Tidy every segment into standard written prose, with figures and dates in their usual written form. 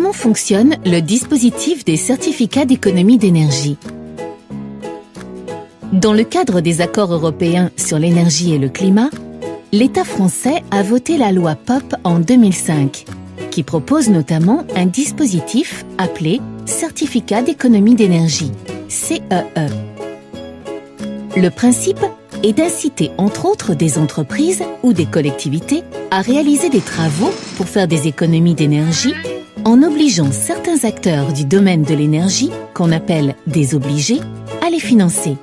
Comment fonctionne le dispositif des certificats d'économie d'énergie? Dans le cadre des accords européens sur l'énergie et le climat, l'État français a voté la loi POP en 2005, qui propose notamment un dispositif appelé Certificat d'économie d'énergie, CEE. Le principe est d'inciter entre autres des entreprises ou des collectivités à réaliser des travaux pour faire des économies d'énergie en obligeant certains acteurs du domaine de l'énergie, qu'on appelle des obligés, à les financer.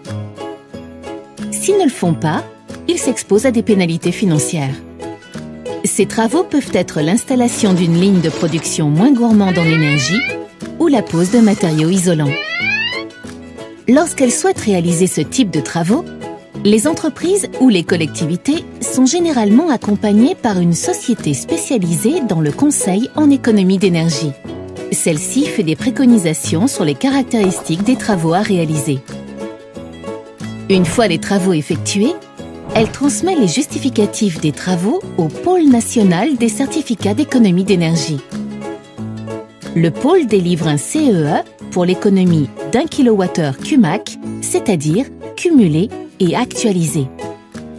S'ils ne le font pas, ils s'exposent à des pénalités financières. Ces travaux peuvent être l'installation d'une ligne de production moins gourmande en énergie ou la pose de matériaux isolants. Lorsqu'elles souhaitent réaliser ce type de travaux, les entreprises ou les collectivités sont généralement accompagnées par une société spécialisée dans le conseil en économie d'énergie. Celle-ci fait des préconisations sur les caractéristiques des travaux à réaliser. Une fois les travaux effectués, elle transmet les justificatifs des travaux au Pôle national des certificats d'économie d'énergie. Le pôle délivre un CEE pour l'économie d'1 kWh CUMAC, c'est-à-dire cumulé et actualisé.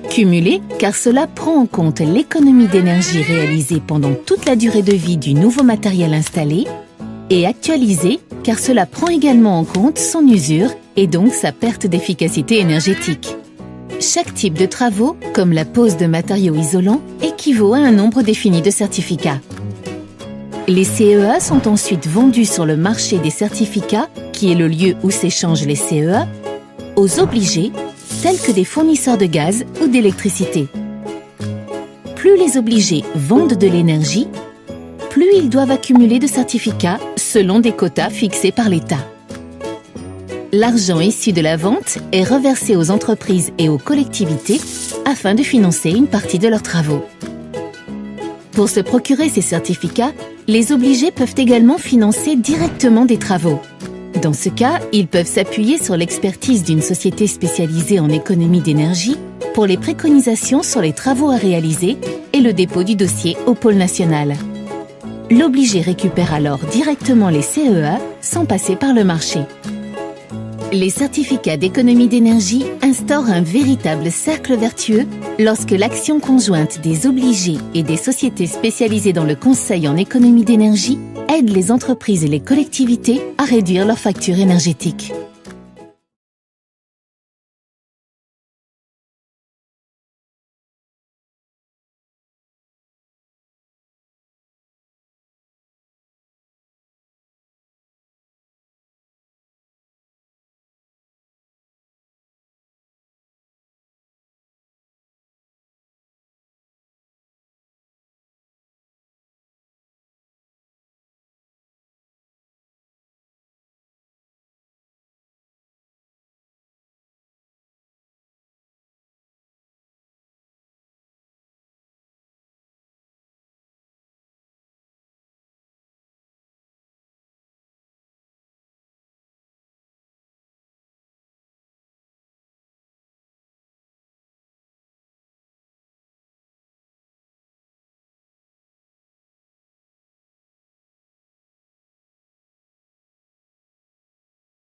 Cumulé car cela prend en compte l'économie d'énergie réalisée pendant toute la durée de vie du nouveau matériel installé, et actualisé car cela prend également en compte son usure et donc sa perte d'efficacité énergétique. Chaque type de travaux, comme la pose de matériaux isolants, équivaut à un nombre défini de certificats. Les CEA sont ensuite vendus sur le marché des certificats, qui est le lieu où s'échangent les CEA, aux obligés, tels que des fournisseurs de gaz ou d'électricité. Plus les obligés vendent de l'énergie, plus ils doivent accumuler de certificats selon des quotas fixés par l'État. L'argent issu de la vente est reversé aux entreprises et aux collectivités afin de financer une partie de leurs travaux. Pour se procurer ces certificats, les obligés peuvent également financer directement des travaux. Dans ce cas, ils peuvent s'appuyer sur l'expertise d'une société spécialisée en économie d'énergie pour les préconisations sur les travaux à réaliser et le dépôt du dossier au pôle national. L'obligé récupère alors directement les CEA sans passer par le marché. Les certificats d'économie d'énergie instaurent un véritable cercle vertueux lorsque l'action conjointe des obligés et des sociétés spécialisées dans le conseil en économie d'énergie aide les entreprises et les collectivités à réduire leurs factures énergétiques.